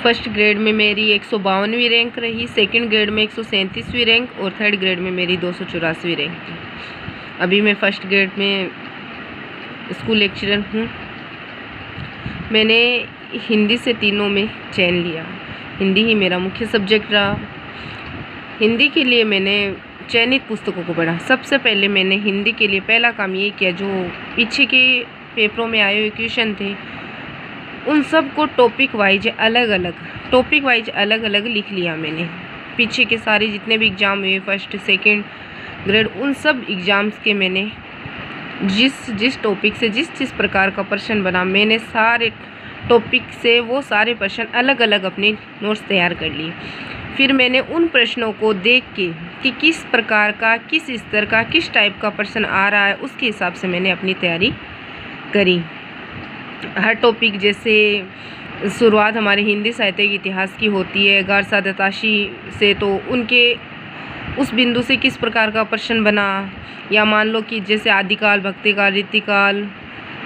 First grade में मेरी 152वीं rank रही, सेकंड ग्रेड में 137वीं रैंक और थर्ड ग्रेड में मेरी 284वीं रैंक थी। अभी मैं फर्स्ट ग्रेड में स्कूल लेक्चरर हूँ। मैंने हिंदी से तीनों में चयन लिया, हिंदी ही मेरा मुख्य सब्जेक्ट रहा। हिंदी के लिए मैंने चयनित पुस्तकों को पढ़ा। सबसे पहले मैंने हिंदी के लिए पहला काम ये किया, जो पीछे के पेपरों में आए हुए क्वेश्चन थे उन सब को टॉपिक वाइज अलग अलग लिख लिया मैंने। पीछे के सारे जितने भी एग्ज़ाम हुए फर्स्ट सेकंड ग्रेड, उन सब एग्ज़ाम्स के मैंने जिस टॉपिक से जिस प्रकार का प्रश्न बना, मैंने सारे टॉपिक से वो सारे प्रश्न अलग अलग अपने नोट्स तैयार कर लिए। फिर मैंने उन प्रश्नों को देख के कि किस प्रकार का, किस स्तर का, किस टाइप का प्रश्न आ रहा है, उसके हिसाब से मैंने अपनी तैयारी करी। हर टॉपिक, जैसे शुरुआत हमारे हिंदी साहित्य के इतिहास की होती है गारसा दत्ताशी से, तो उनके उस बिंदु से किस प्रकार का प्रश्न बना, या मान लो कि जैसे आदिकाल, भक्तिकाल, रीतिकाल,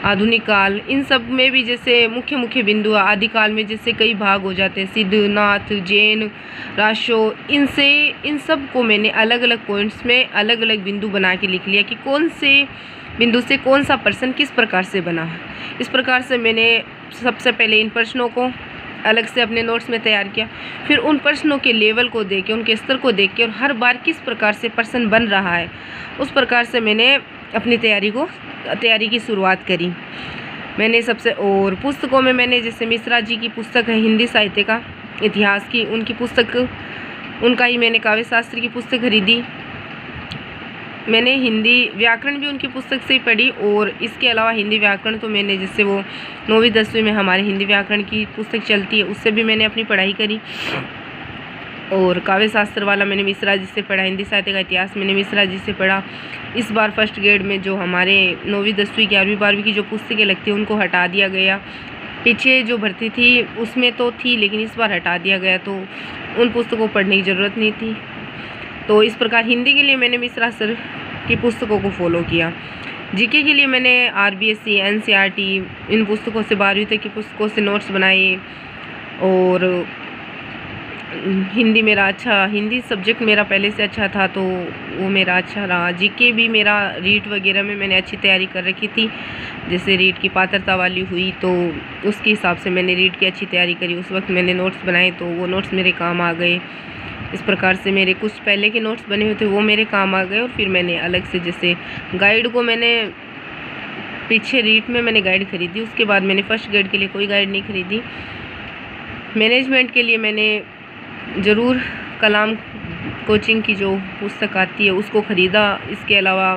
आधुनिक काल, इन सब में भी जैसे मुख्य बिंदु, आदिकाल में जैसे कई भाग हो जाते हैं, सिद्ध, नाथ, जैन, राशो, इन सब को मैंने अलग अलग पॉइंट्स में अलग अलग बिंदु बना के लिख लिया कि कौन से बिंदु से कौन सा प्रश्न किस प्रकार से बना। इस प्रकार से मैंने सबसे पहले इन प्रश्नों को अलग से अपने नोट्स में तैयार किया। फिर उन प्रश्नों के लेवल को देख के, उनके स्तर को देख के, और हर बार किस प्रकार से प्रश्न बन रहा है, उस प्रकार से मैंने अपनी तैयारी की शुरुआत करी। मैंने और पुस्तकों में मैंने जैसे मिश्रा जी की पुस्तक है हिंदी साहित्य का इतिहास की, उनका ही मैंने काव्य शास्त्र की पुस्तक खरीदी। मैंने हिंदी व्याकरण भी उनकी पुस्तक से ही पढ़ी, और इसके अलावा हिंदी व्याकरण तो मैंने जैसे वो 9वीं 10वीं में हमारे हिंदी व्याकरण की पुस्तक चलती है, उससे भी मैंने अपनी पढ़ाई करी। और काव्य शास्त्र वाला मैंने मिश्रा जी से पढ़ा, हिंदी साहित्य का इतिहास मैंने मिश्रा जी से पढ़ा। इस बार फर्स्ट ग्रेड में जो हमारे 9वीं 10वीं 11वीं 12वीं की जो पुस्तकें लगती हैं उनको हटा दिया गया। पीछे जो भर्ती थी उसमें तो थी, लेकिन इस बार हटा दिया गया, तो उन पुस्तकों को पढ़ने की ज़रूरत नहीं थी। तो इस प्रकार हिंदी के लिए मैंने मिश्रा सर की पुस्तकों को फॉलो किया। जीके के लिए मैंने RBSC, NCERT, इन पुस्तकों से 12वीं तक की पुस्तकों से नोट्स बनाए। और हिंदी सब्जेक्ट मेरा पहले से अच्छा था, तो वो मेरा अच्छा रहा। जीके भी मेरा रीट वगैरह में मैंने अच्छी तैयारी कर रखी थी, जैसे रीट की पात्रता वाली हुई तो उसके हिसाब से मैंने रीट की अच्छी तैयारी करी। उस वक्त मैंने नोट्स बनाए तो वो नोट्स मेरे काम आ गए। इस प्रकार से मेरे कुछ पहले के नोट्स बने हुए थे वो मेरे काम आ गए। और फिर मैंने अलग से जैसे गाइड को मैंने पीछे रीट में मैंने गाइड खरीदी, उसके बाद मैंने फर्स्ट ग्रेड के लिए कोई गाइड नहीं खरीदी। मैनेजमेंट के लिए मैंने ज़रूर कलाम कोचिंग की जो पुस्तक आती है उसको ख़रीदा। इसके अलावा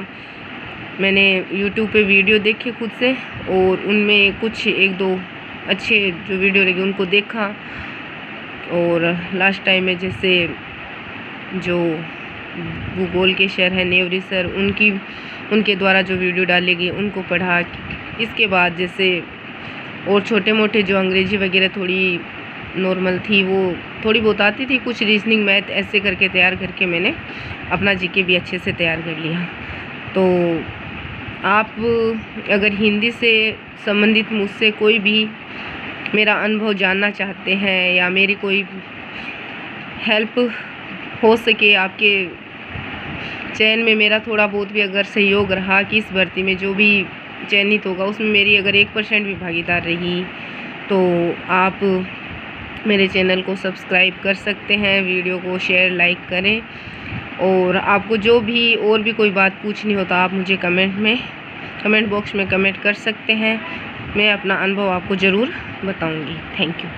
मैंने यूट्यूब पे वीडियो देखे खुद से, और उनमें कुछ 1-2 अच्छे जो वीडियो लगे उनको देखा। और लास्ट टाइम में जैसे जो भूगोल के शहर है नेवरी सर, उनके द्वारा जो वीडियो डाली गई उनको पढ़ा। इसके बाद जैसे और छोटे मोटे जो अंग्रेजी वगैरह थोड़ी नॉर्मल थी वो थोड़ी बहुत आती थी, कुछ रीजनिंग मैथ ऐसे करके तैयार करके मैंने अपना जीके भी अच्छे से तैयार कर लिया। तो आप अगर हिंदी से संबंधित मुझसे कोई भी मेरा अनुभव जानना चाहते हैं, या मेरी कोई हेल्प हो सके, आपके चयन में मेरा थोड़ा बहुत भी अगर सहयोग रहा कि इस भर्ती में जो भी चयनित होगा उसमें मेरी अगर 1% भी भागीदार रही, तो आप मेरे चैनल को सब्सक्राइब कर सकते हैं, वीडियो को शेयर लाइक करें। और आपको जो भी और भी कोई बात पूछनी हो तो आप मुझे कमेंट बॉक्स में कमेंट कर सकते हैं। मैं अपना अनुभव आपको ज़रूर बताऊंगी। Thank you.